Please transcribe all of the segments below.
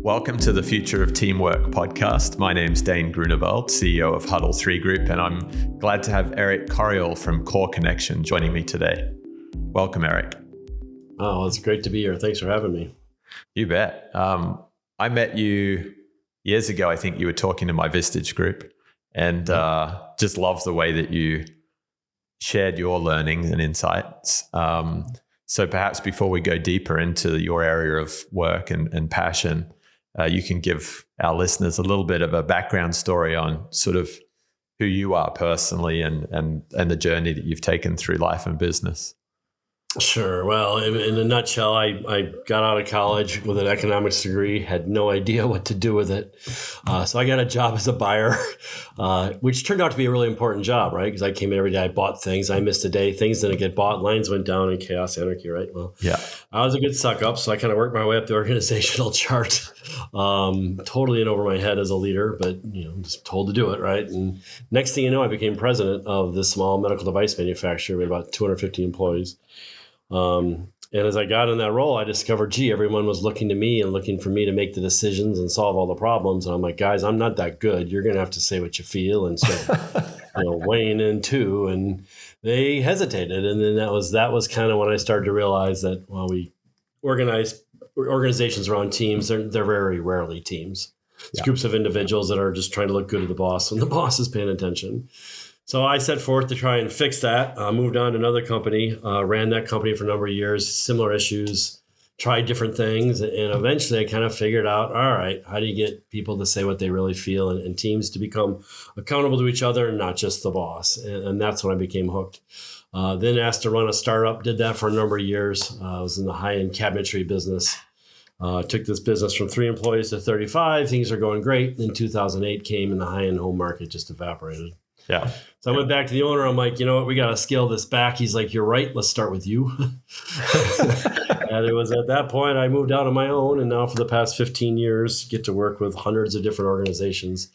Welcome to the Future of Teamwork podcast. My name's Dane, Groeneveld, CEO of Huddle 3 Group, and I'm glad to have Eric Coryell from Core Connection joining me today. Welcome, Eric. Oh, it's great to be here. Thanks for having me. You bet. I met you years ago. I think you were talking to my Vistage group, and just love the way that you shared your learning and insights. So perhaps before we go deeper into your area of work and passion, you can give our listeners a little bit of a background story on sort of who you are personally and the journey that you've taken through life and business. Sure. Well, in a nutshell, I got out of college with an economics degree, had no idea what to do with it. So I got a job as a buyer, which turned out to be a really important job, right? Because I came in every day, I bought things, I missed a day, things didn't get bought, lines went down in chaos, anarchy, right? Well, yeah, I was a good suck up. So I kind of worked my way up the organizational chart, totally in over my head as a leader, but just told to do it, right? And next thing you know, I became president of this small medical device manufacturer with about 250 employees. And as I got in that role, I discovered, everyone was looking to me and looking for me to make the decisions and solve all the problems. And I'm like, guys, I'm not that good. You're going to have to say what you feel and start, weighing in too. And they hesitated. And then that was kind of when I started to realize that, well, we organize organizations around teams. They're very rarely teams. It's groups of individuals that are just trying to look good to the boss when the boss is paying attention. So I set forth to try and fix that, moved on to another company, ran that company for a number of years, similar issues, tried different things. And eventually I kind of figured out, all right, how do you get people to say what they really feel and teams to become accountable to each other and not just the boss? And that's when I became hooked. Then asked to run a startup, did that for a number of years. I was in the high-end cabinetry business. Took this business from 3 employees to 35. Things are going great. Then 2008 came and the high-end home market just evaporated. Yeah. So I went back to the owner. I'm like, you know what? We got to scale this back. He's like, you're right. Let's start with you. And it was at that point I moved out on my own. And now for the past 15 years, get to work with hundreds of different organizations,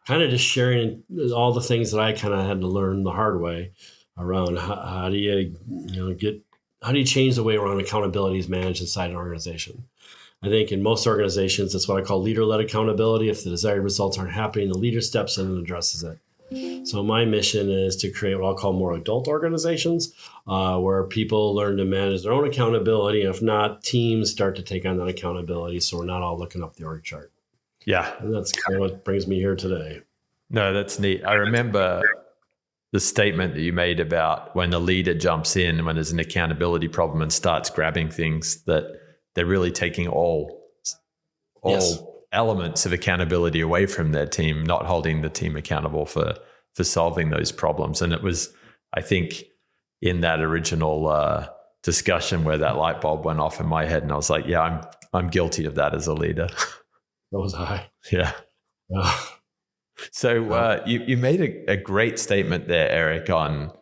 kind of just sharing all the things that I kind of had to learn the hard way around how do you change the way around accountability is managed inside an organization. I think in most organizations, that's what I call leader-led accountability. If the desired results aren't happening, the leader steps in and addresses it. So my mission is to create what I'll call more adult organizations where people learn to manage their own accountability. And if not, teams start to take on that accountability. So we're not all looking up the org chart. Yeah. And that's kind of what brings me here today. No, that's neat. I remember the statement that you made about when the leader jumps in, when there's an accountability problem and starts grabbing things, that they're really taking all yes. elements of accountability away from their team, not holding the team accountable for solving those problems. And it was, I think, in that original discussion where that light bulb went off in my head, and I was like, yeah, I'm guilty of that as a leader. So was I. Yeah. So you made a great statement there, Eric, on,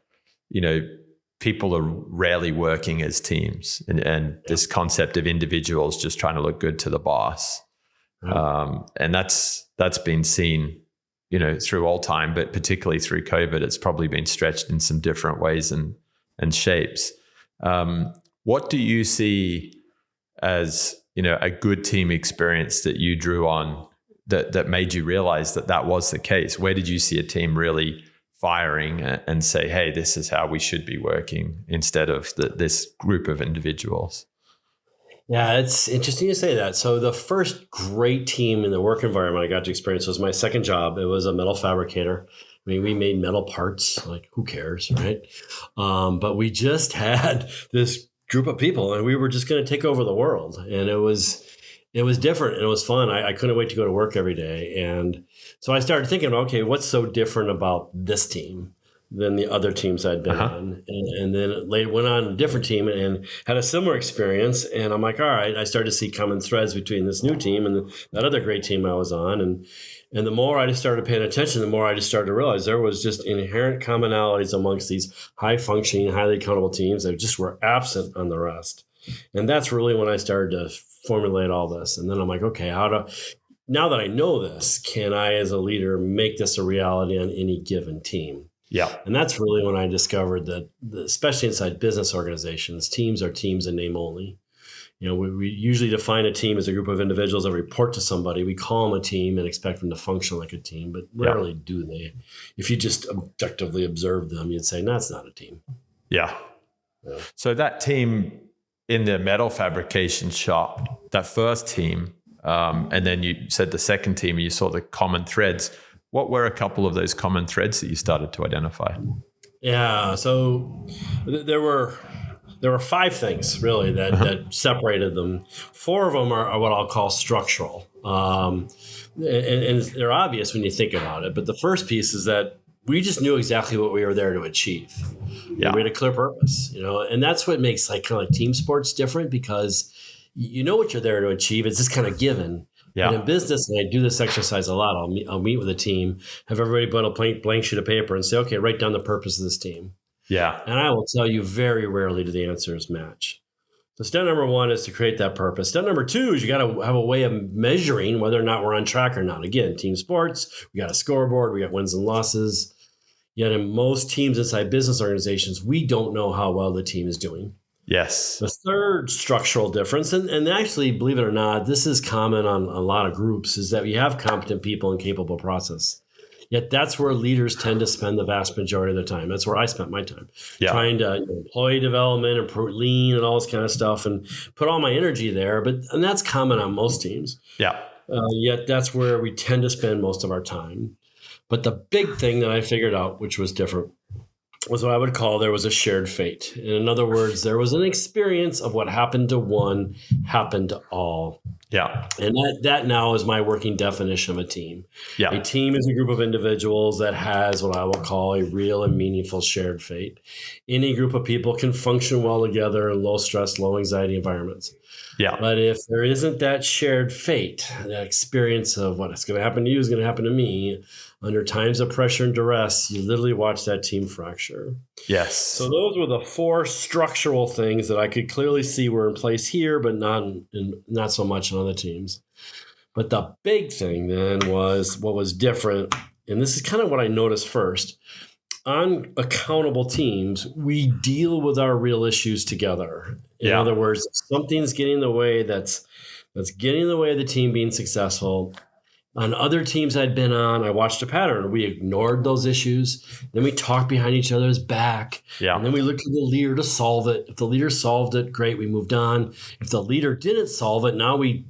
people are rarely working as teams and this concept of individuals just trying to look good to the boss. And that's been seen, through all time, but particularly through COVID, it's probably been stretched in some different ways and shapes. What do you see as, a good team experience that you drew on that made you realize that was the case? Where did you see a team really firing and say, hey, this is how we should be working instead of this group of individuals? Yeah, it's interesting you say that. So the first great team in the work environment I got to experience was my second job. It was a metal fabricator. I mean, we made metal parts, like who cares, right? But we just had this group of people and we were just going to take over the world. And it was different and it was fun. I couldn't wait to go to work every day. And so I started thinking, okay, what's so different about this team than the other teams I'd been on? And then later went on a different team and had a similar experience. And I'm like, all right, I started to see common threads between this new team and that other great team I was on. And the more I just started paying attention, the more I just started to realize there was just inherent commonalities amongst these high-functioning, highly accountable teams that just were absent on the rest. And that's really when I started to formulate all this. And then I'm like, okay, now that I know this, can I as a leader make this a reality on any given team? Yeah. And that's really when I discovered that, especially inside business organizations, teams are teams in name only. we usually define a team as a group of individuals that report to somebody. We call them a team and expect them to function like a team, but rarely do they. If you just objectively observe them, you'd say, no, it's not a team. Yeah. So that team in the metal fabrication shop, that first team, and then you said the second team, you saw the common threads. What were a couple of those common threads that you started to identify? Yeah. So there were 5 things really that separated them. 4 of them are what I'll call structural. And they're obvious when you think about it. But the first piece is that we just knew exactly what we were there to achieve. We had a clear purpose, and that's what makes kind of like team sports different, because you know what you're there to achieve. It's just kind of given. Yeah. And in business, and I do this exercise a lot, I'll meet with a team, have everybody put a blank sheet of paper and say, okay, write down the purpose of this team. Yeah. And I will tell you, very rarely do the answers match. So step number 1 is to create that purpose. Step number 2 is you got to have a way of measuring whether or not we're on track or not. Again, team sports, we got a scoreboard, we got wins and losses. Yet in most teams inside business organizations, we don't know how well the team is doing. Yes. The third structural difference, and actually, believe it or not, this is common on a lot of groups, is that we have competent people and capable process. Yet that's where leaders tend to spend the vast majority of their time. That's where I spent my time, trying to employee development and lean and all this kind of stuff, and put all my energy there. And that's common on most teams. Yeah. Yet that's where we tend to spend most of our time. But the big thing that I figured out, which was different, was what I would call there was a shared fate. And in other words, there was an experience of what happened to one happened to all. Yeah. And that now is my working definition of a team. Yeah. A team is a group of individuals that has what I will call a real and meaningful shared fate. Any group of people can function well together in low stress, low anxiety environments. Yeah. But if there isn't that shared fate, that experience of what's going to happen to you is going to happen to me, under times of pressure and duress, you literally watch that team fracture. Yes. So those were the 4 structural things that I could clearly see were in place here, but not so much on other teams. But the big thing then was what was different, and this is kind of what I noticed first. On accountable teams, we deal with our real issues together. In other words, if something's getting in the way that's getting in the way of the team being successful. On other teams I'd been on, I watched a pattern. We ignored those issues. Then we talked behind each other's back. Yeah. And then we looked to the leader to solve it. If the leader solved it, great, we moved on. If the leader didn't solve it, now we,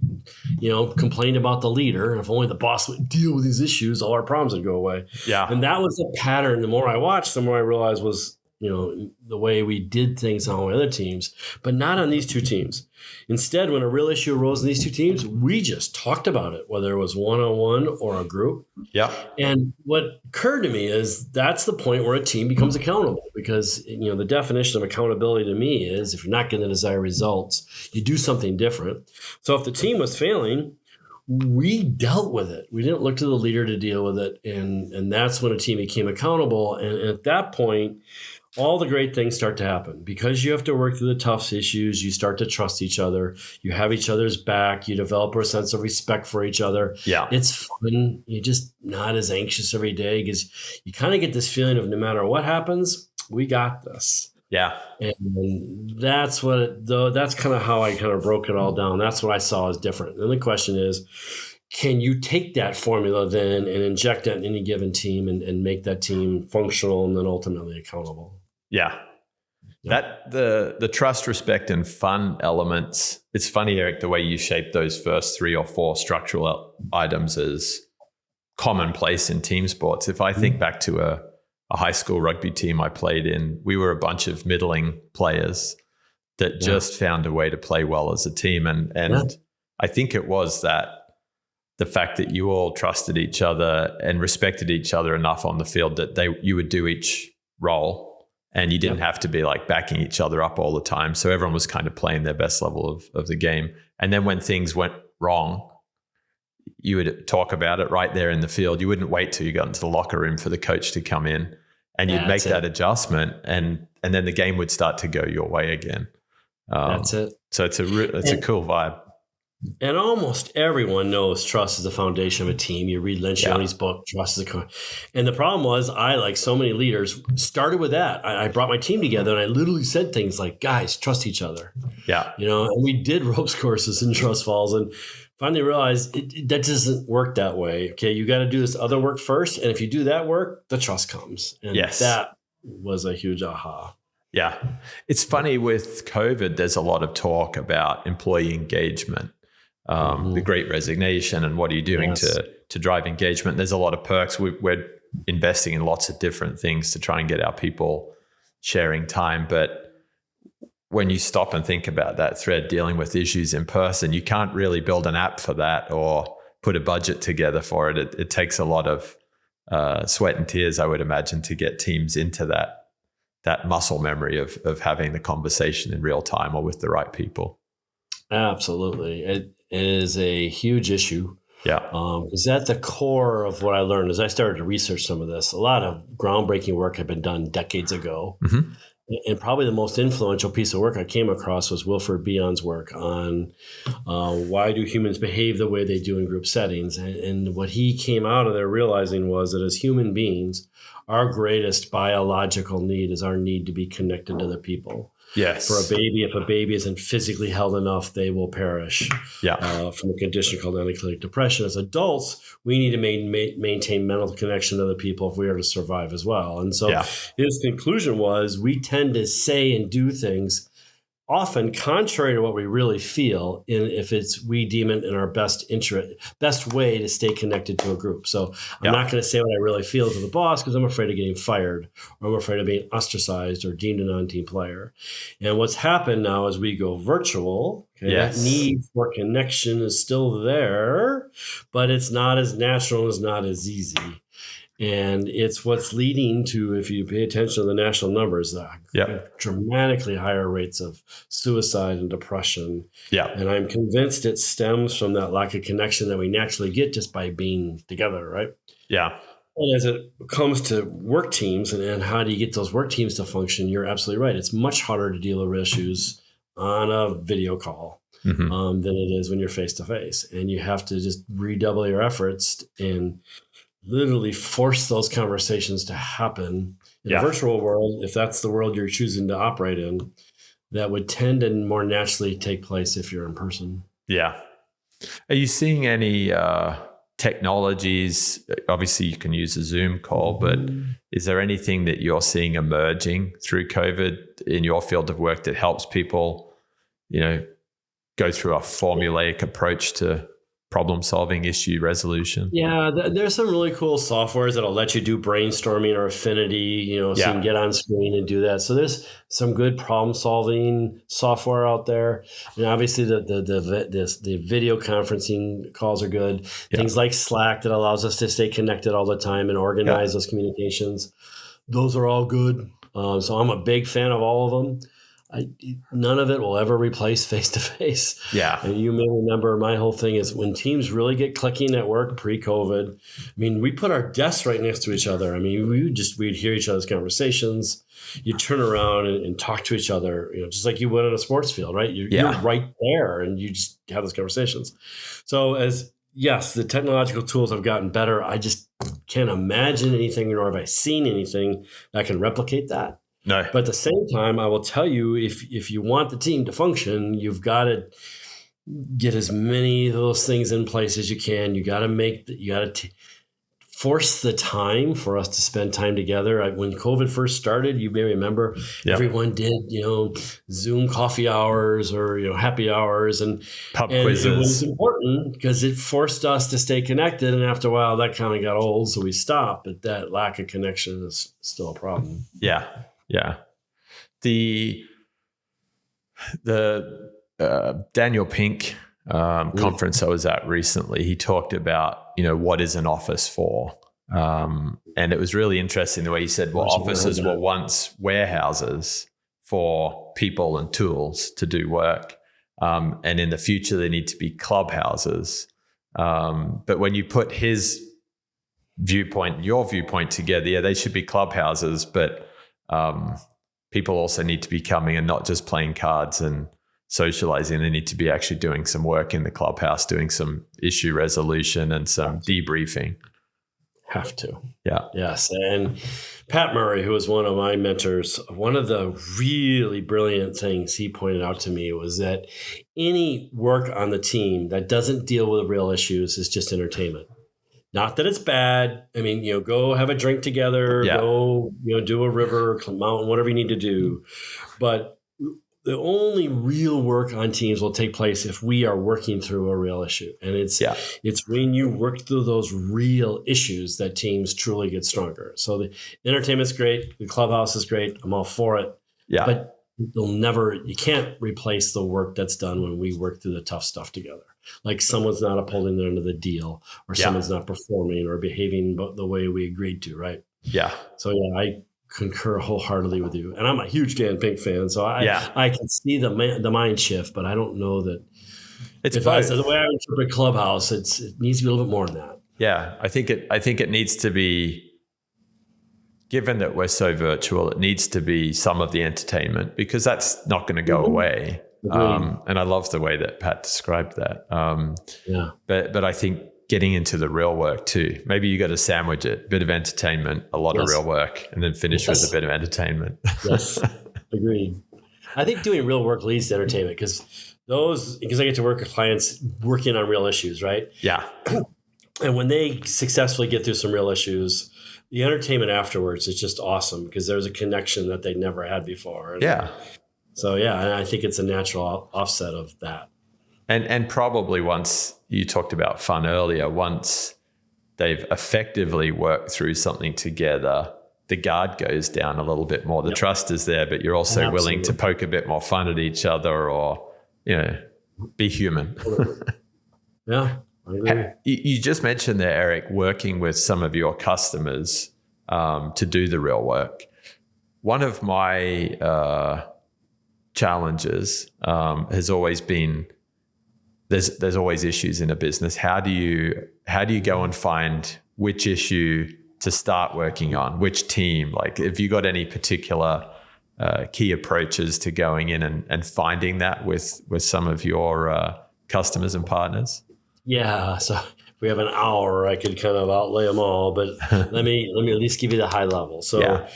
complained about the leader. And if only the boss would deal with these issues, all our problems would go away. Yeah. And that was the pattern. The more I watched, the more I realized was, the way we did things on all the other teams, but not on these 2 teams. Instead, when a real issue arose in these 2 teams, we just talked about it, whether it was one-on-one or a group. Yeah. And what occurred to me is that's the point where a team becomes accountable, because, the definition of accountability to me is if you're not getting the desired results, you do something different. So if the team was failing, we dealt with it. We didn't look to the leader to deal with it. And that's when a team became accountable. And at that point, all the great things start to happen, because you have to work through the tough issues. You start to trust each other. You have each other's back. You develop a sense of respect for each other. Yeah. It's fun. You're just not as anxious every day, because you kind of get this feeling of no matter what happens, we got this. Yeah. And that's that's kind of how I kind of broke it all down. That's what I saw as different. And the question is, can you take that formula then and inject that in any given team and make that team functional and then ultimately accountable? Yeah. That the trust, respect, and fun elements. It's funny, Eric, the way you shape those first 3 or 4 structural items as commonplace in team sports. If I think back to a high school rugby team I played in, we were a bunch of middling players that just found a way to play well as a team. And I think it was the fact that you all trusted each other and respected each other enough on the field that you would do each role. And you didn't have to be like backing each other up all the time. So everyone was kind of playing their best level of the game. And then when things went wrong, you would talk about it right there in the field. You wouldn't wait till you got into the locker room for the coach to come in, and you'd make that adjustment. And then the game would start to go your way again. That's it. So it's a cool vibe. And almost everyone knows trust is the foundation of a team. You read Lencioni's book, Trust is a. And the problem was, I, like so many leaders, started with that. I brought my team together and I literally said things like, guys, trust each other. Yeah. And we did ropes courses in trust falls and finally realized that doesn't work that way. Okay, you got to do this other work first. And if you do that work, the trust comes. And that was a huge aha. Yeah. It's funny with COVID, there's a lot of talk about employee engagement. The Great Resignation and what are you doing to drive engagement. There's a lot of perks. We're investing in lots of different things to try and get our people sharing time. But when you stop and think about that thread, dealing with issues in person, you can't really build an app for that or put a budget together for it. It takes a lot of sweat and tears, I would imagine, to get teams into that muscle memory of having the conversation in real time or with the right people. Absolutely. It is a huge issue. Yeah. Is at the core of what I learned as I started to research some of this. A lot of groundbreaking work had been done decades ago. Mm-hmm. And probably the most influential piece of work I came across was Wilfred Bion's work on why do humans behave the way they do in group settings. And what he came out of there realizing was that as human beings, our greatest biological need is our need to be connected to other people. Yes. For a baby, if a baby isn't physically held enough, they will perish. From a condition called aniclitic depression. As adults, we need to maintain mental connection to other people if we are to survive as well. And so his conclusion was we tend to say and do things often contrary to what we really feel, if we deem it in our best way to stay connected to a group. So I'm not going to say what I really feel to the boss because I'm afraid of getting fired, or I'm afraid of being ostracized or deemed a non-team player. And what's happened now as we go virtual, that need for connection is still there, but it's not as natural, it's not as easy. And it's what's leading to, if you pay attention to the national numbers, dramatically higher rates of suicide and depression. Yeah. And I'm convinced it stems from that lack of connection that we naturally get just by being together, right? Yeah. And as it comes to work teams and how do you get those work teams to function, you're absolutely right. It's much harder to deal with issues on a video call than it is when you're face-to-face. And you have to just redouble your efforts and literally force those conversations to happen in a virtual world. If that's the world you're choosing to operate in, that would tend to more naturally take place if you're in person. Yeah. Are you seeing any technologies? Obviously you can use a Zoom call, but is there anything that you're seeing emerging through COVID in your field of work that helps people, go through a formulaic approach to problem solving, issue resolution? Yeah, there's some really cool softwares that'll let you do brainstorming or affinity, so you can get on screen and do that. So there's some good problem solving software out there. And obviously the video conferencing calls are good. Things like Slack that allows us to stay connected all the time and organize those communications. Those are all good. So I'm a big fan of all of them. None of it will ever replace face-to-face. Yeah. And you may remember my whole thing is when teams really get clicking at work pre-COVID, we put our desks right next to each other. We'd hear each other's conversations. You turn around and talk to each other, just like you would on a sports field, right? You're right there and you just have those conversations. So the technological tools have gotten better. I just can't imagine anything, nor have I seen anything that can replicate that. No. But at the same time, I will tell you, if you want the team to function, you've got to get as many of those things in place as you can. You got to force the time for us to spend time together. When COVID first started, you may remember everyone did, Zoom coffee hours or, happy hours and pub quizzes. It was important because it forced us to stay connected. And after a while, that kind of got old, so we stopped. But that lack of connection is still a problem. Yeah. Yeah. The Daniel Pink conference I was at recently, he talked about, what is an office for? And it was really interesting the way he said, well, offices were once warehouses for people and tools to do work. And in the future, they need to be clubhouses. But when you put his viewpoint, your viewpoint together, they should be clubhouses, but people also need to be coming and not just playing cards and socializing. They need to be actually doing some work in the clubhouse, doing some issue resolution and some debriefing. Have to. Yeah. Yes. And Pat Murray, who was one of my mentors, one of the really brilliant things he pointed out to me was that any work on the team that doesn't deal with real issues is just entertainment. Not that it's bad. I mean, go have a drink together, go, do a river, mountain, whatever you need to do. But the only real work on teams will take place if we are working through a real issue. And it's when you work through those real issues that teams truly get stronger. So the entertainment's great. The clubhouse is great. I'm all for it. Yeah. But you can't replace the work that's done when we work through the tough stuff together. Like someone's not upholding the end of the deal, or someone's not performing or behaving the way we agreed to, right? Yeah. So I concur wholeheartedly with you, and I'm a huge Dan Pink fan, so I can see the mind shift, but I don't know that it's the way I interpret Clubhouse. It needs to be a little bit more than that. Yeah, I think it needs to be. Given that we're so virtual, it needs to be some of the entertainment, because that's not going to go away. And I love the way that Pat described that. But I think getting into the real work too. Maybe you got to sandwich it, a bit of entertainment, a lot of real work, and then finish with a bit of entertainment. Yes, agreed. I think doing real work leads to entertainment because I get to work with clients working on real issues, right? Yeah. And when they successfully get through some real issues, the entertainment afterwards is just awesome because there's a connection that they never had before. And so, and I think it's a natural offset of that. And probably once you talked about fun earlier, once they've effectively worked through something together, the guard goes down a little bit more. The trust is there, but you're also willing to poke a bit more fun at each other or, be human. Yeah. You just mentioned there, Eric, working with some of your customers to do the real work. One of my challenges has always been there's always issues in a business. How do you go and find which issue to start working on, which team? Like, have you got any particular key approaches to going in and finding that with some of your customers and partners? Yeah. So if we have an hour, I could kind of outlay them all, but let me at least give you the high level. So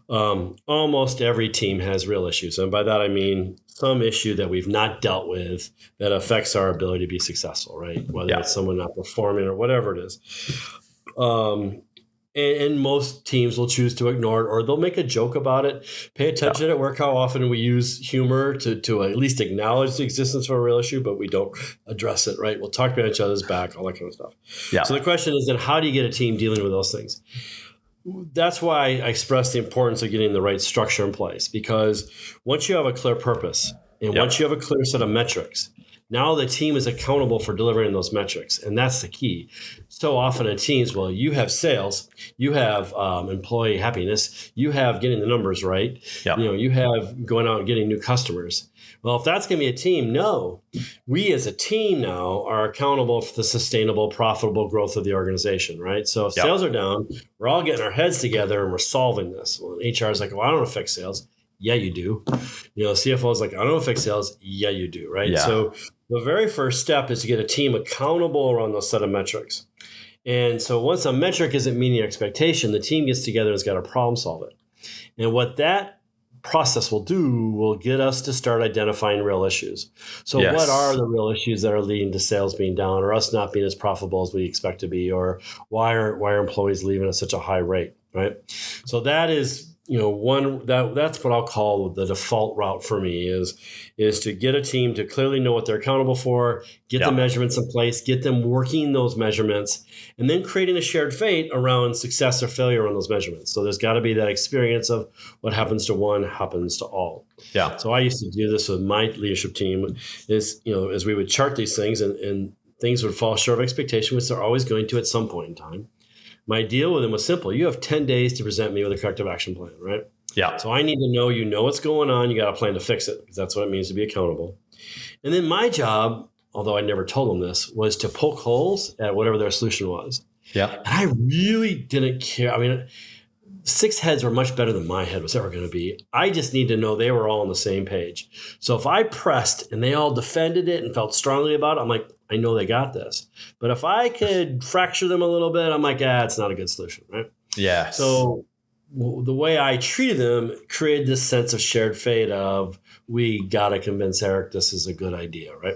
almost every team has real issues. And by that, I mean some issue that we've not dealt with that affects our ability to be successful, right? Whether it's someone not performing or whatever it is. And most teams will choose to ignore it, or they'll make a joke about it. Pay attention at work how often we use humor to at least acknowledge the existence of a real issue, but we don't address it, right? We'll talk behind each other's back, all that kind of stuff. Yeah. So the question is then, how do you get a team dealing with those things? That's why I express the importance of getting the right structure in place, because once you have a clear purpose and once you have a clear set of metrics, now the team is accountable for delivering those metrics. And that's the key. So often in teams, well, you have sales, you have employee happiness, you have getting the numbers right, you have going out and getting new customers. Well, if that's going to be a team, no. We as a team now are accountable for the sustainable, profitable growth of the organization, right? So if sales are down, we're all getting our heads together and we're solving this. Well, HR is like, well, I don't affect sales. Yeah, you do. CFO is like, I don't affect sales. Yeah, you do, right? Yeah. So the very first step is to get a team accountable around those set of metrics. And so once a metric isn't meeting expectation, the team gets together and has got to problem solve it. And what that process will get us to start identifying real issues. So what are the real issues that are leading to sales being down, or us not being as profitable as we expect to be, or why are employees leaving at such a high rate, right? So that is that's what I'll call the default route for me is to get a team to clearly know what they're accountable for, get the measurements in place, get them working those measurements, and then creating a shared fate around success or failure on those measurements. So there's got to be that experience of what happens to one happens to all. Yeah. So I used to do this with my leadership team is, as we would chart these things and things would fall short of expectation, which they're always going to at some point in time. My deal with them was simple. You have 10 days to present me with a corrective action plan, right? Yeah. So I need to know what's going on. You got a plan to fix it, because that's what it means to be accountable. And then my job, although I never told them this, was to poke holes at whatever their solution was. Yeah. And I really didn't care. I mean, six heads were much better than my head was ever going to be. I just need to know they were all on the same page. So if I pressed and they all defended it and felt strongly about it, I'm like, I know they got this. But if I could fracture them a little bit, I'm like, it's not a good solution, right? Yeah. So the way I treated them created this sense of shared fate of, we got to convince Eric this is a good idea, right?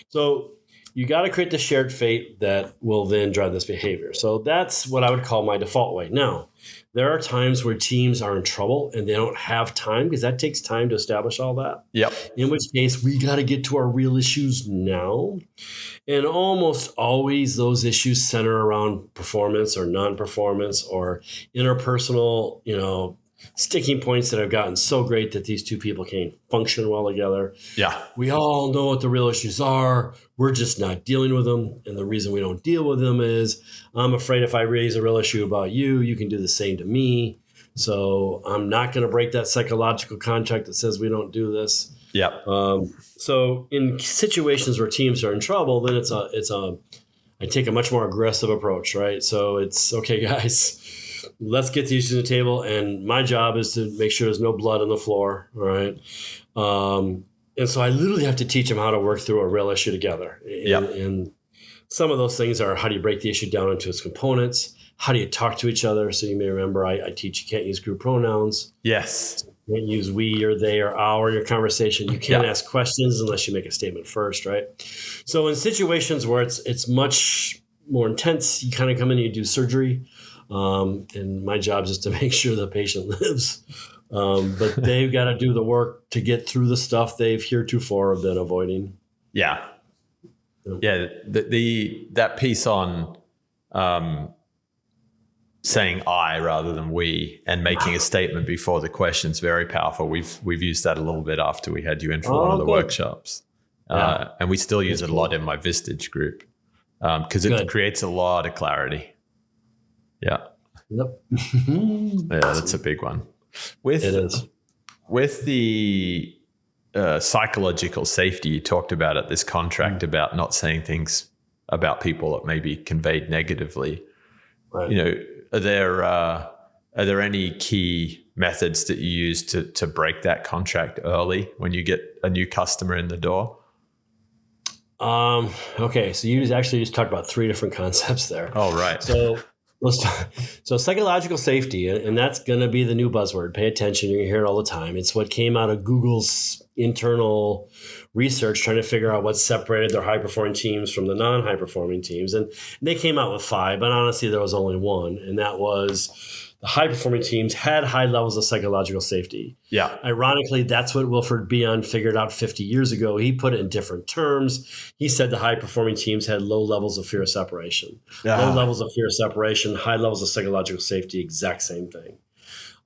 So you got to create the shared fate that will then drive this behavior. So that's what I would call my default way. Now, there are times where teams are in trouble and they don't have time, because that takes time to establish all that. Yep. In which case, we got to get to our real issues now. And almost always those issues center around performance or non-performance or interpersonal, sticking points that have gotten so great that these two people can't function well together. Yeah. We all know what the real issues are. We're just not dealing with them. And the reason we don't deal with them is I'm afraid if I raise a real issue about you, you can do the same to me. So I'm not going to break that psychological contract that says we don't do this. Yeah. So in situations where teams are in trouble, then I take a much more aggressive approach, right? So it's, okay, guys, let's get these to the table. And my job is to make sure there's no blood on the floor. All right. And so I literally have to teach them how to work through a real issue together. And some of those things are, how do you break the issue down into its components? How do you talk to each other? So you may remember I teach you can't use group pronouns. Yes. You can't use we or they or our in your conversation. You can't ask questions unless you make a statement first, right? So in situations where it's much more intense, you kind of come in and you do surgery. And my job is just to make sure the patient lives. But they've got to do the work to get through the stuff they've heretofore been avoiding. Yeah. Yeah. That piece on saying I rather than we and making a statement before the question is very powerful. We've used that a little bit after we had you in for one of the workshops. And we still use it a lot in my Vistage group because it creates a lot of clarity. Yeah. Yep. Yeah, that's a big one. It is. With the psychological safety you talked about at this contract about not saying things about people that may be conveyed negatively, right. Are there any key methods that you use to break that contract early when you get a new customer in the door? Okay, so you actually just talked about three different concepts there. Oh, right. So psychological safety, and that's going to be the new buzzword. Pay attention. You're going to hear it all the time. It's what came out of Google's internal research trying to figure out what separated their high-performing teams from the non-high-performing teams. And they came out with 5, but honestly, there was only one, and that was the high-performing teams had high levels of psychological safety. Yeah. Ironically, that's what Wilfred Bion figured out 50 years ago. He put it in different terms. He said the high-performing teams had low levels of fear of separation. Low levels of fear of separation, high levels of psychological safety, exact same thing.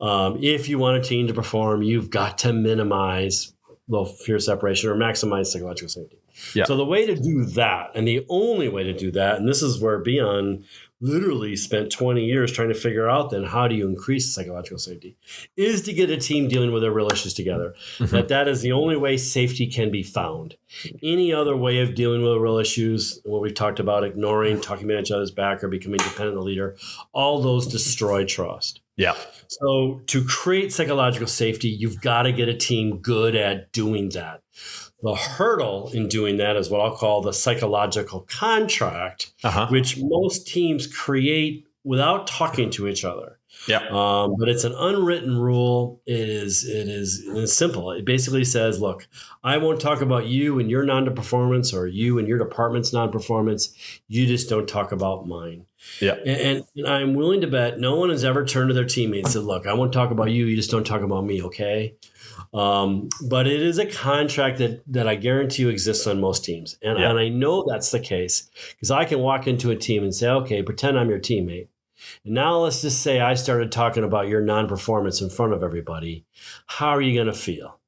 If you want a team to perform, you've got to minimize low fear of separation or maximize psychological safety. Yeah. So the way to do that, and the only way to do that, and this is where Bion literally spent 20 years trying to figure out then how do you increase psychological safety, is to get a team dealing with their real issues together. Mm-hmm. That is the only way safety can be found. Any other way of dealing with real issues, what we've talked about, ignoring, talking behind each other's back, or becoming dependent on the leader, all those destroy trust. Yeah. So to create psychological safety, you've got to get a team good at doing that. The hurdle in doing that is what I'll call the psychological contract, which most teams create without talking to each other. Yeah. But it's an unwritten rule. It is simple. It basically says, look, I won't talk about you and your non-performance or you and your department's non-performance. You just don't talk about mine. Yeah. And I'm willing to bet no one has ever turned to their teammates and said, look, I won't talk about you. You just don't talk about me. Okay. But it is a contract that I guarantee you exists on most teams. And I know that's the case because I can walk into a team and say, okay, pretend I'm your teammate. And now let's just say I started talking about your non-performance in front of everybody. How are you going to feel?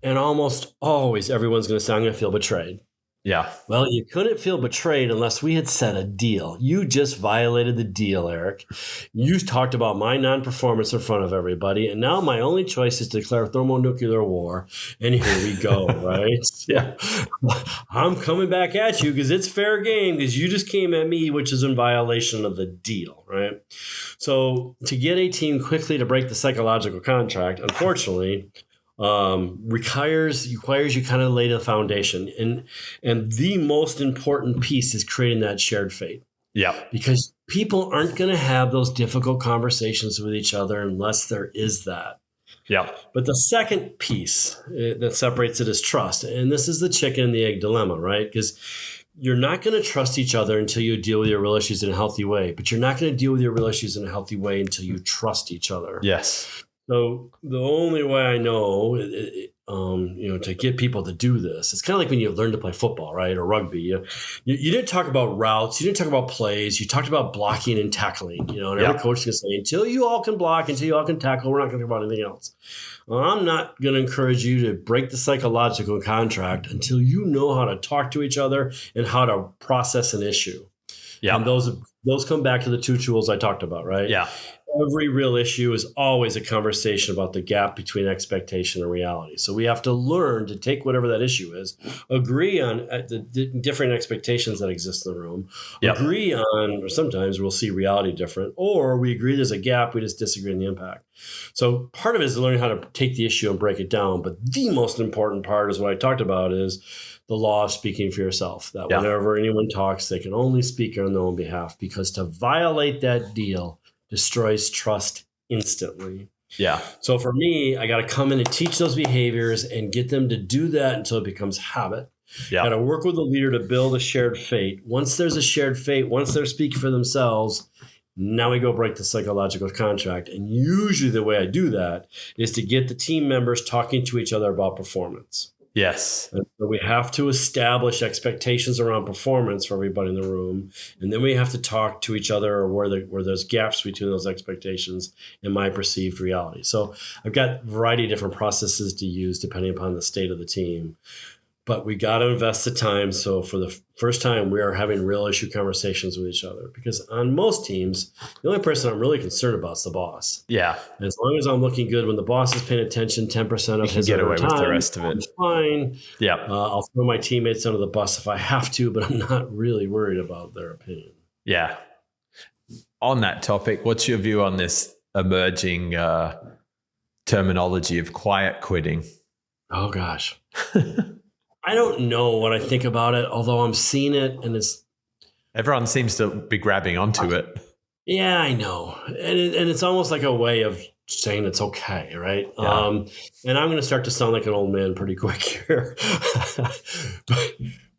And almost always everyone's going to say, I'm going to feel betrayed. Yeah. Well, you couldn't feel betrayed unless we had set a deal. You just violated the deal, Eric. You talked about my non-performance in front of everybody, and now my only choice is to declare thermonuclear war. And here we go, right? Yeah. I'm coming back at you because it's fair game because you just came at me, which is in violation of the deal, right? So to get a team quickly to break the psychological contract, unfortunately, requires you kind of lay the foundation, and the most important piece is creating that shared fate. Yeah. Because people aren't going to have those difficult conversations with each other unless there is that. Yeah. But the second piece that separates it is trust, and this is the chicken and the egg dilemma, right? Because you're not going to trust each other until you deal with your real issues in a healthy way, but you're not going to deal with your real issues in a healthy way until you trust each other. Yes. So the only way I know, to get people to do this, it's kind of like when you learn to play football, right, or rugby. You didn't talk about routes, you didn't talk about plays, you talked about blocking and tackling. And every coach can say, until you all can block, until you all can tackle, we're not going to talk about anything else. Well, I'm not going to encourage you to break the psychological contract until you know how to talk to each other and how to process an issue. Yeah, and those come back to the two tools I talked about, right? Yeah. Every real issue is always a conversation about the gap between expectation and reality. So we have to learn to take whatever that issue is, agree on the different expectations that exist in the room, agree on, or sometimes we'll see reality different, or we agree there's a gap, we just disagree on the impact. So part of it is learning how to take the issue and break it down. But the most important part is what I talked about is the law of speaking for yourself, that whenever anyone talks, they can only speak on their own behalf, because to violate that deal destroys trust instantly. Yeah. So for me, I got to come in and teach those behaviors and get them to do that until it becomes habit. Yeah. Got to work with the leader to build a shared fate. Once there's a shared fate, once they're speaking for themselves, now we go break the psychological contract. And usually the way I do that is to get the team members talking to each other about performance. Yes. And so we have to establish expectations around performance for everybody in the room. And then we have to talk to each other where there's gaps between those expectations and my perceived reality. So I've got a variety of different processes to use depending upon the state of the team. But we got to invest the time. So for the first time, we are having real issue conversations with each other, because on most teams, the only person I'm really concerned about is the boss. Yeah. And as long as I'm looking good when the boss is paying attention, 10% of his get away time, with the rest of it. I'm fine. Yeah. I'll throw my teammates under the bus if I have to, but I'm not really worried about their opinion. Yeah. On that topic, what's your view on this emerging terminology of quiet quitting? Oh, gosh. I don't know what I think about it, although I'm seeing it, and everyone seems to be grabbing onto it. Yeah, I know, and it's almost like a way of saying it's okay, right? Yeah. And I'm going to start to sound like an old man pretty quick here,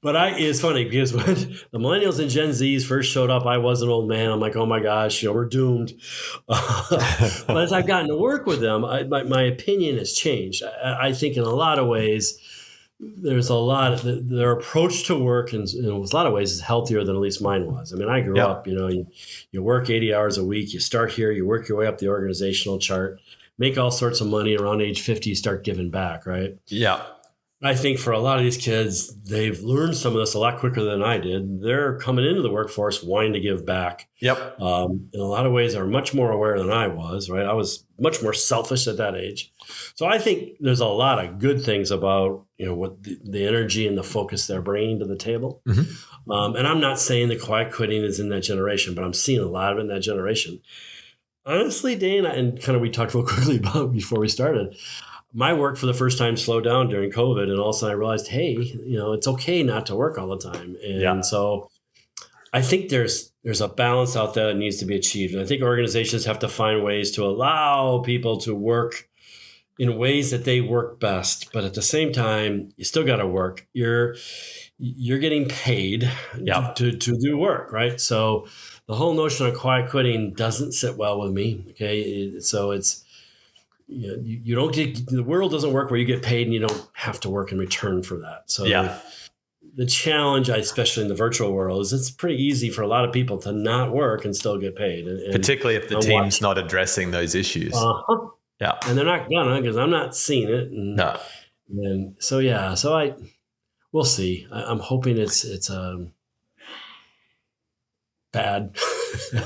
but it's funny because when the millennials and Gen Zs first showed up, I was an old man. I'm like, oh my gosh, we're doomed. But as I've gotten to work with them, my opinion has changed. I think in a lot of ways, there's a lot of their approach to work, and in a lot of ways is healthier than at least mine was. I mean, I grew up, you work 80 hours a week, you start here, you work your way up the organizational chart, make all sorts of money. Around age 50, you start giving back, right? Yeah. I think for a lot of these kids, they've learned some of this a lot quicker than I did. They're coming into the workforce wanting to give back. Yep. In a lot of ways, are much more aware than I was, right? I was much more selfish at that age. So I think there's a lot of good things about, what the energy and the focus they're bringing to the table. Mm-hmm. And I'm not saying the quiet quitting is in that generation, but I'm seeing a lot of it in that generation. Honestly, Dane, and kind of we talked real quickly about before we started, my work for the first time slowed down during COVID, and all of a sudden I realized, hey, it's okay not to work all the time. And so I think there's a balance out there that needs to be achieved. And I think organizations have to find ways to allow people to work in ways that they work best. But at the same time, you still got to work. You're getting paid to do work, right? So the whole notion of quiet quitting doesn't sit well with me. Okay. So it's, you don't get, the world doesn't work where you get paid and you don't have to work in return for that. So the challenge, especially in the virtual world, is it's pretty easy for a lot of people to not work and still get paid. And particularly if the team's not addressing those issues. Yeah. And they're not gonna, because I'm not seeing it. And so We'll see. I'm hoping it's bad.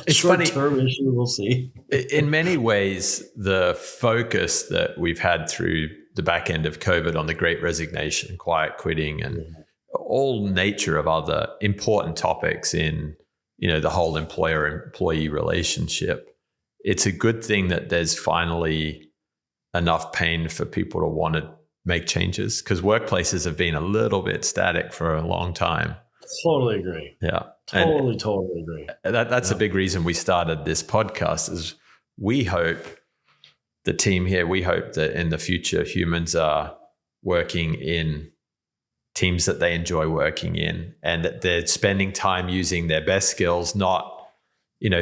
It's Short-term issue. We'll see. In many ways, the focus that we've had through the back end of COVID on the Great Resignation, quiet quitting, and all nature of other important topics in, the whole employer-employee relationship, it's a good thing that there's finally enough pain for people to want to make changes, because workplaces have been a little bit static for a long time. Totally agree. Yeah. Totally agree. That's a big reason we started this podcast, is we hope, the team here, we hope that in the future humans are working in teams that they enjoy working in, and that they're spending time using their best skills, not,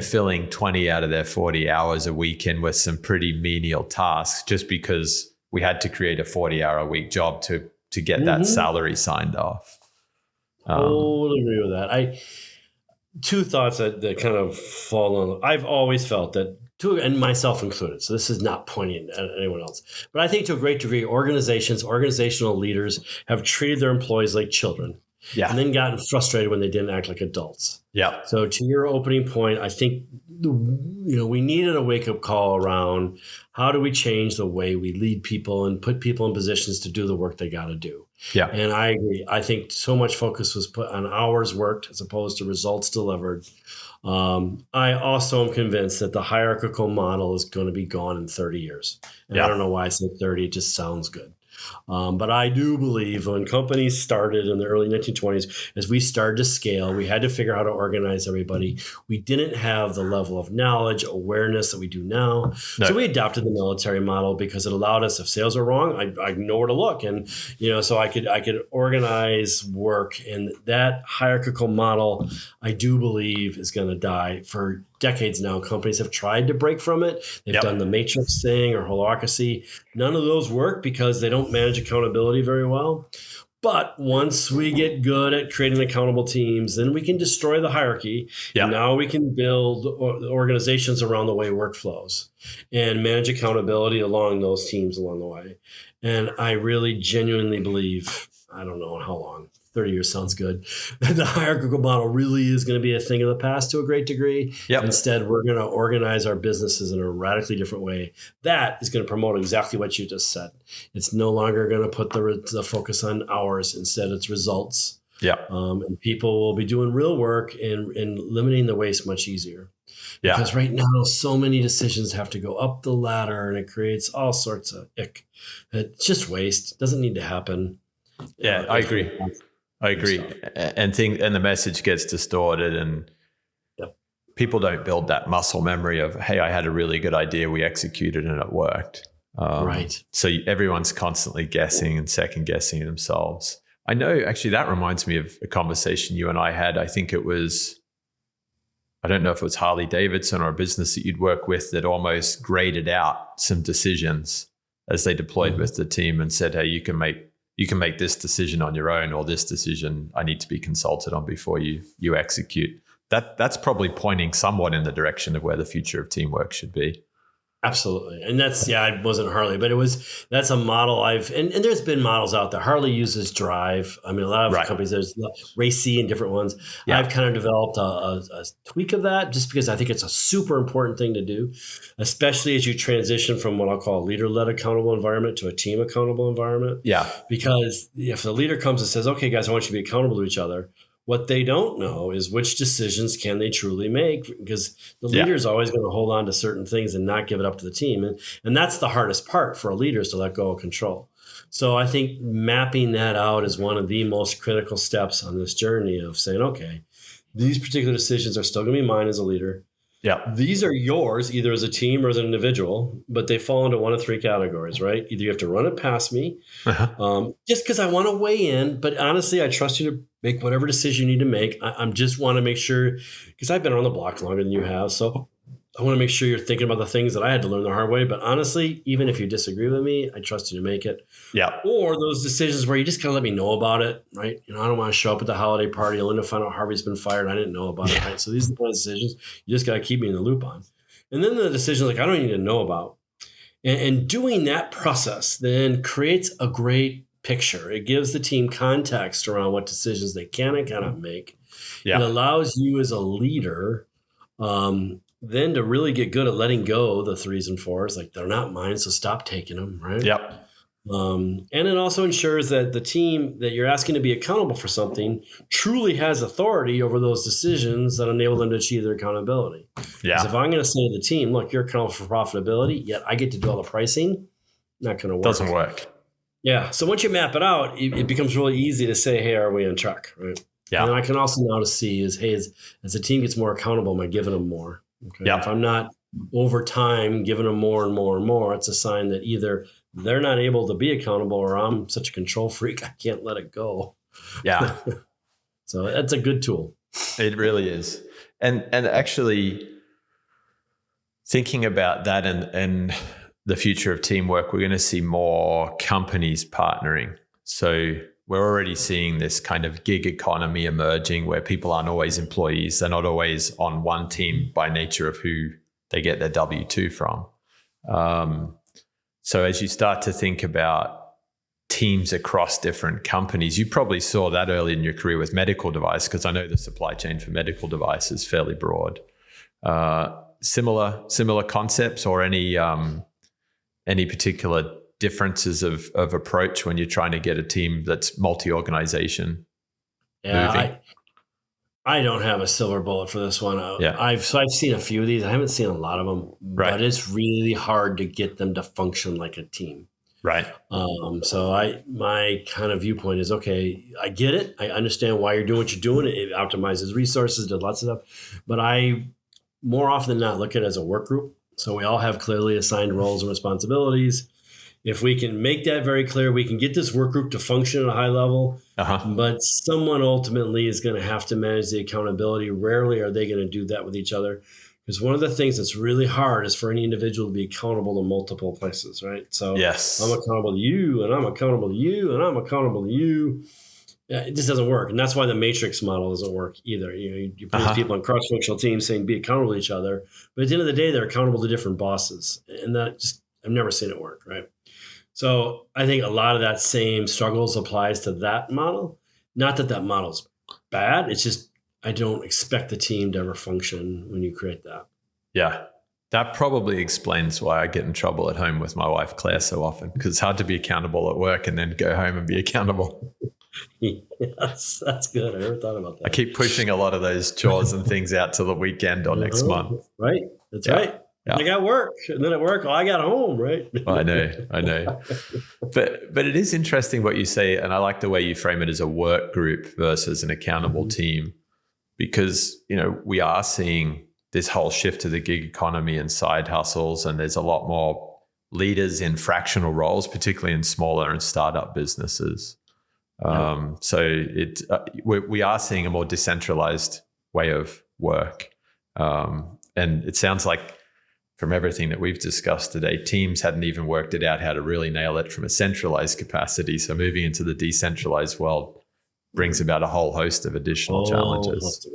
filling 20 out of their 40 hours a week in with some pretty menial tasks just because we had to create a 40-hour-a-week job to get that salary signed off. Totally agree with that. Two thoughts that kind of fall on. I've always felt that, and myself included, so this is not pointing at anyone else, but I think to a great degree, organizational leaders have treated their employees like children. Yeah. And then gotten frustrated when they didn't act like adults. Yeah. So to your opening point, I think, we needed a wake-up call around how do we change the way we lead people and put people in positions to do the work they got to do. Yeah. And I agree. I think so much focus was put on hours worked as opposed to results delivered. I also am convinced that the hierarchical model is going to be gone in 30 years. And I don't know why I said 30. It just sounds good. But I do believe when companies started in the early 1920s, as we started to scale, we had to figure out how to organize everybody. We didn't have the level of knowledge, awareness that we do now. No. So we adopted the military model because it allowed us, if sales are wrong, I know where to look. And, so I could organize work. And that hierarchical model, I do believe, is going to die. For decades now, companies have tried to break from it. They've done the matrix thing or holacracy. None of those work because they don't manage accountability very well. But once we get good at creating accountable teams, then we can destroy the hierarchy. Yeah. And now we can build organizations around the way work flows and manage accountability along those teams along the way. And I really genuinely believe, I don't know how long, 30 years sounds good, the hierarchical model really is going to be a thing of the past to a great degree. Yep. Instead, we're going to organize our businesses in a radically different way. That is going to promote exactly what you just said. It's no longer going to put the focus on hours. Instead, it's results. Yeah. And people will be doing real work and limiting the waste much easier. Yeah. Because right now, so many decisions have to go up the ladder, and it creates all sorts of ick. It's just waste. It doesn't need to happen. Yeah, I agree. And the message gets distorted, and people don't build that muscle memory of, hey, I had a really good idea, we executed and it worked. Right. So everyone's constantly guessing and second guessing themselves. I know, actually, that reminds me of a conversation you and I had. I think it was, I don't know if it was Harley Davidson or a business that you'd work with that almost graded out some decisions as they deployed with the team and said, hey, you can make this decision on your own, or this decision I need to be consulted on before you execute. That's probably pointing somewhat in the direction of where the future of teamwork should be. Absolutely. And I wasn't Harley, but that's a model and there's been models out there. Harley uses Drive. I mean, a lot of companies, there's Racy and different ones. Yeah. I've kind of developed a tweak of that just because I think it's a super important thing to do, especially as you transition from what I'll call a leader-led accountable environment to a team accountable environment. Yeah. Because if the leader comes and says, okay, guys, I want you to be accountable to each other, what they don't know is which decisions can they truly make, because the leader is always going to hold on to certain things and not give it up to the team. And that's the hardest part for a leader, is to let go of control. So I think mapping that out is one of the most critical steps on this journey of saying, okay, these particular decisions are still going to be mine as a leader. Yeah. These are yours, either as a team or as an individual, but they fall into one of three categories, right? Either you have to run it past me, just because I want to weigh in, but honestly, I trust you to make whatever decision you need to make. I just want to make sure, because I've been on the block longer than you have, so I want to make sure you're thinking about the things that I had to learn the hard way. But honestly, even if you disagree with me, I trust you to make it. Yeah. Or those decisions where you just kind of let me know about it, right? I don't want to show up at the holiday party only to find out Harvey's been fired. I didn't know about it, right? So these are the kind of decisions you just got to keep me in the loop on. And then the decisions I don't need to know about. And doing that process then creates a great picture. It gives the team context around what decisions they can and cannot make. Yeah. It allows you as a leader then to really get good at letting go the 3s and 4s. Like, they're not mine, so stop taking them, right? Yep. And it also ensures that the team that you're asking to be accountable for something truly has authority over those decisions that enable them to achieve their accountability. Yeah. Because if I'm going to say to the team, look, you're accountable for profitability, yet I get to do all the pricing, not going to work. Doesn't work. Yeah. So once you map it out, it becomes really easy to say, hey, are we on track? Right. Yeah. And I can also now to see is, hey, as the team gets more accountable, am I giving them more? Okay. Yeah. If I'm not over time giving them more and more and more, it's a sign that either they're not able to be accountable or I'm such a control freak, I can't let it go. Yeah. So that's a good tool. It really is. And actually thinking about that and the future of teamwork, we're going to see more companies partnering. So we're already seeing this kind of gig economy emerging where people aren't always employees. They're not always on one team by nature of who they get their W-2 from. So as you start to think about teams across different companies, you probably saw that early in your career with medical device, because I know the supply chain for medical device is fairly broad. Similar concepts or any particular differences of approach when you're trying to get a team that's multi-organization moving? I don't have a silver bullet for this one. I've seen a few of these. I haven't seen a lot of them, right. But it's really hard to get them to function like a team. Right. So my kind of viewpoint is, okay, I get it. I understand why you're doing what you're doing. It optimizes resources, does lots of stuff. But I more often than not look at it as a work group. So we all have clearly assigned roles and responsibilities. If we can make that very clear, we can get this work group to function at a high level, but someone ultimately is going to have to manage the accountability. Rarely are they going to do that with each other. Because one of the things that's really hard is for any individual to be accountable to multiple places, right? So yes. I'm accountable to you, and I'm accountable to you, and I'm accountable to you. Yeah, it just doesn't work. And that's why the matrix model doesn't work either. You put people on cross-functional teams saying be accountable to each other, but at the end of the day, they're accountable to different bosses. And that just, I've never seen it work, right? So I think a lot of that same struggles applies to that model. Not that that model's bad. It's just I don't expect the team to ever function when you create that. Yeah. That probably explains why I get in trouble at home with my wife, Claire, so often, because it's hard to be accountable at work and then go home and be accountable. Yes, that's good. I never thought about that. I keep pushing a lot of those chores and things out to the weekend or next month. Right. That's right. Yeah. I got work, and then at work, I got home, right? I know. But it is interesting what you say, and I like the way you frame it as a work group versus an accountable team, because we are seeing this whole shift to the gig economy and side hustles, and there's a lot more leaders in fractional roles, particularly in smaller and startup businesses. So we are seeing a more decentralized way of work, and it sounds like, from everything that we've discussed today, teams hadn't even worked it out how to really nail it from a centralized capacity. So moving into the decentralized world brings about a whole host of additional challenges.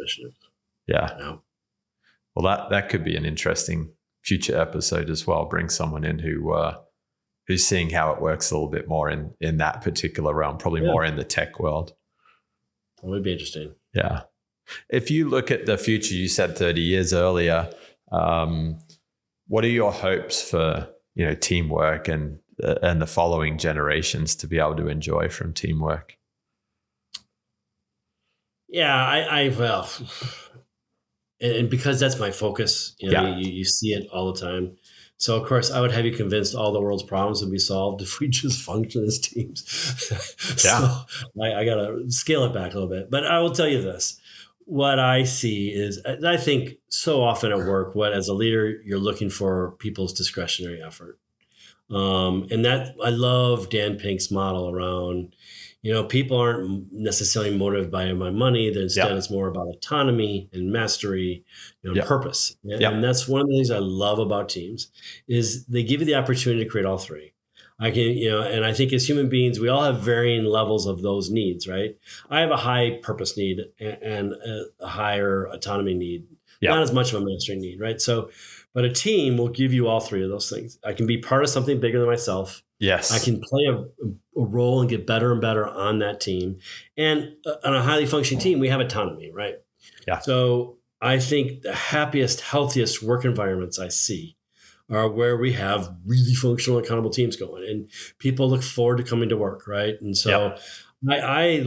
Yeah. Well, that could be an interesting future episode as well. Bring someone in who's seeing how it works a little bit more in that particular realm, probably more in the tech world. That would be interesting. Yeah. If you look at the future, you said 30 years earlier, what are your hopes for teamwork and the following generations to be able to enjoy from teamwork? Yeah, well, and because that's my focus, you see it all the time. So of course, I would have you convinced all the world's problems would be solved if we just function as teams. So I got to scale it back a little bit, but I will tell you this. What I see is, I think so often at work, what as a leader, you're looking for people's discretionary effort. And that I love Dan Pink's model around, people aren't necessarily motivated by my money. Instead, it's more about autonomy and mastery, purpose. And that's one of the things I love about teams is they give you the opportunity to create all three. I can, and I think as human beings, we all have varying levels of those needs, right? I have a high purpose need and a higher autonomy need, not as much of a mastery need, right? So, but a team will give you all three of those things. I can be part of something bigger than myself. I Yes. can play a role and get better and better on that team. And on a highly functioning team, we have autonomy, right? Yeah. So I think the happiest, healthiest work environments I see are where we have really functional, accountable teams going, and people look forward to coming to work, right? And so Yep. I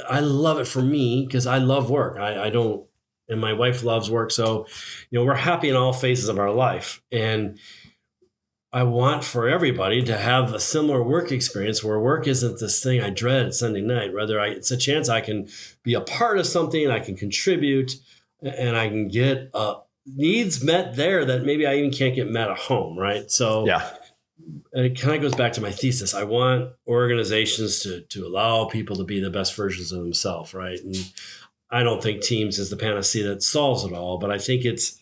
I love it for me because I love work. I don't, and my wife loves work. So, we're happy in all phases of our life, and I want for everybody to have a similar work experience where work isn't this thing I dread Sunday night. Rather, it's a chance I can be a part of something, I can contribute, and I can get needs met there that maybe I even can't get met at home, right? So Yeah. it kind of goes back to my thesis. I want organizations to allow people to be the best versions of themselves, right? And I don't think Teams is the panacea that solves it all, but I think it's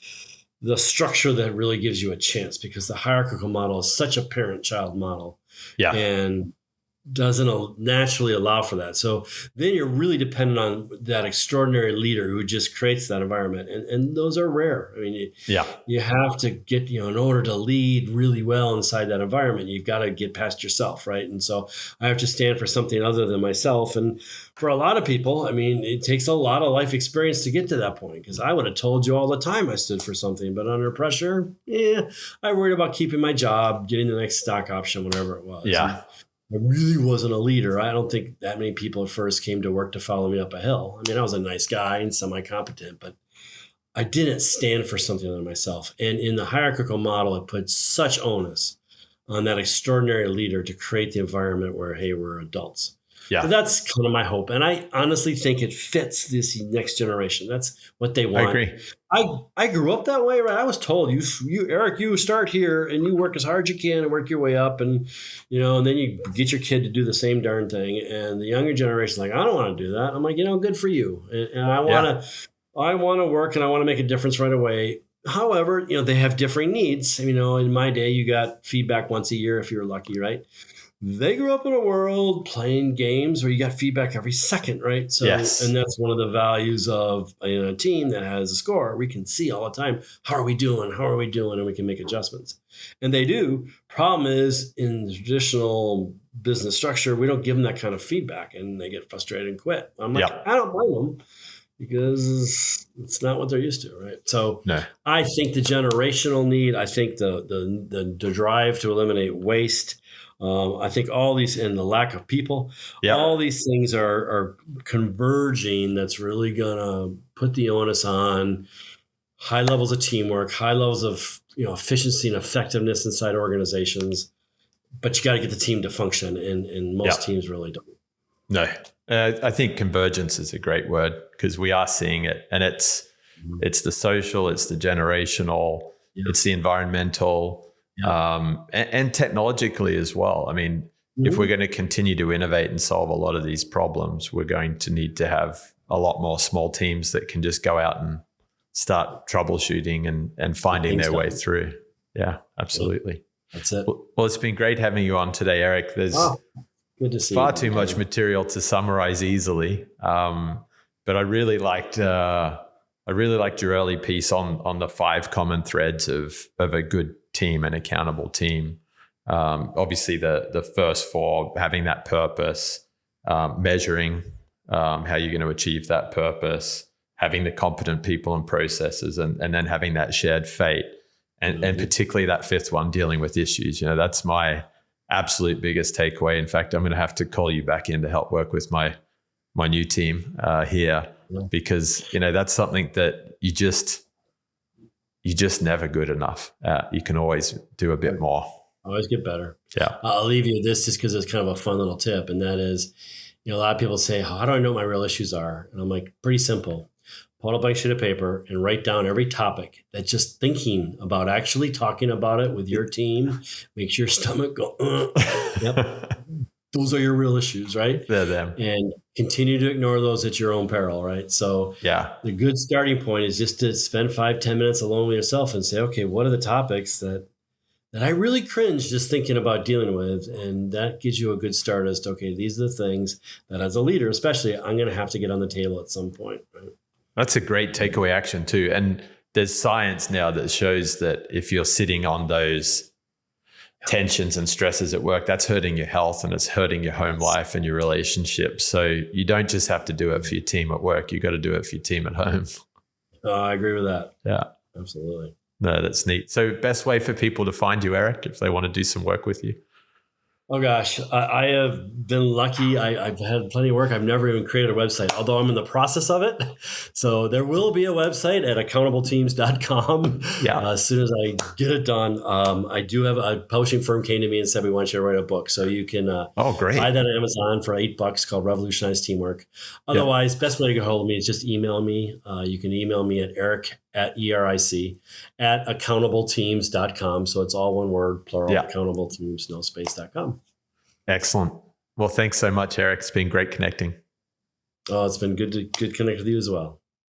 the structure that really gives you a chance, because the hierarchical model is such a parent-child model Yeah. and doesn't naturally allow for that. So then you're really dependent on that extraordinary leader who just creates that environment. And those are rare. I mean, Yeah. you have to get, in order to lead really well inside that environment, you've got to get past yourself, right? And so I have to stand for something other than myself. And for a lot of people, I mean, it takes a lot of life experience to get to that point, because I would have told you all the time I stood for something, but under pressure, I worried about keeping my job, getting the next stock option, whatever it was. Yeah. And I really wasn't a leader. I don't think that many people at first came to work to follow me up a hill. I mean, I was a nice guy and semi-competent, but I didn't stand for something other than myself. And in the hierarchical model, it puts such onus on that extraordinary leader to create the environment where, hey, we're adults. Yeah. So that's kind of my hope. And I honestly think it fits this next generation. That's what they want. I agree. I grew up that way, right? I was told, Eric, you start here and you work as hard as you can and work your way up. And, and then you get your kid to do the same darn thing. And the younger generation's like, I don't want to do that. I'm like, good for you. And I want to work and I want to make a difference right away. However, they have differing needs. In my day, you got feedback once a year if you were lucky, right? They grew up in a world playing games where you got feedback every second, right? So, Yes. And that's one of the values of a team that has a score. We can see all the time, how are we doing? How are we doing? And we can make adjustments. And they do. Problem is, in the traditional business structure, we don't give them that kind of feedback, and they get frustrated and quit. I'm like, I don't blame them, because it's not what they're used to, right? So No. I think the generational need, I think the drive to eliminate waste, I think all these, and the lack of people, all these things are converging. That's really going to put the onus on high levels of teamwork, high levels of efficiency and effectiveness inside organizations. But you got to get the team to function, and most teams really don't. No, I think convergence is a great word, because we are seeing it, and it's the social, it's the generational, it's the environmental. And technologically as well. I mean, if we're going to continue to innovate and solve a lot of these problems, we're going to need to have a lot more small teams that can just go out and start troubleshooting and finding their way through. Yeah, absolutely. That's it. Well, it's been great having you on today, Eric. There's good to see far too much material to summarize easily. But I really liked your early piece on the 5 common threads of a good team, an accountable team. Obviously, the first 4, having that purpose, measuring how you're going to achieve that purpose, having the competent people and processes, and then having that shared fate, and particularly that 5th one, dealing with issues. That's my absolute biggest takeaway. In fact, I'm going to have to call you back in to help work with my new team here, because that's something that you're just never good enough. You can always do a bit more. Always get better. Yeah. I'll leave you with this just because it's kind of a fun little tip. And that is, a lot of people say, how do I know what my real issues are? And I'm like, pretty simple. Pull out a blank sheet of paper and write down every topic that just thinking about actually talking about it with your team makes your stomach go, Yep. Those are your real issues, right? They're them. And continue to ignore those at your own peril, right? So the good starting point is just to spend 5-10 minutes alone with yourself and say, okay, what are the topics that I really cringe just thinking about dealing with? And that gives you a good start as to, okay, these are the things that as a leader, especially, I'm going to have to get on the table at some point, right? That's a great takeaway action too. And there's science now that shows that if you're sitting on those tensions and stresses at work, that's hurting your health and it's hurting your home life and your relationships. So you don't just have to do it for your team at work. You got to do it for your team at home. I agree with that. Yeah, absolutely. No, that's neat. So best way for people to find you, Eric, if they want to do some work with you? Oh gosh, I have been lucky. I've had plenty of work. I've never even created a website, although I'm in the process of it. So there will be a website at accountableteams.com as soon as I get it done. I do have a publishing firm came to me and said, we want you to write a book. So you can buy that on Amazon for $8 called Revolutionize Teamwork. Otherwise, best way to get hold of me is just email me. You can email me at accountableteams.com. So it's all one word, plural, accountableteams, no space.com. Excellent. Well, thanks so much, Eric. It's been great connecting. Oh, it's been good to connect with you as well.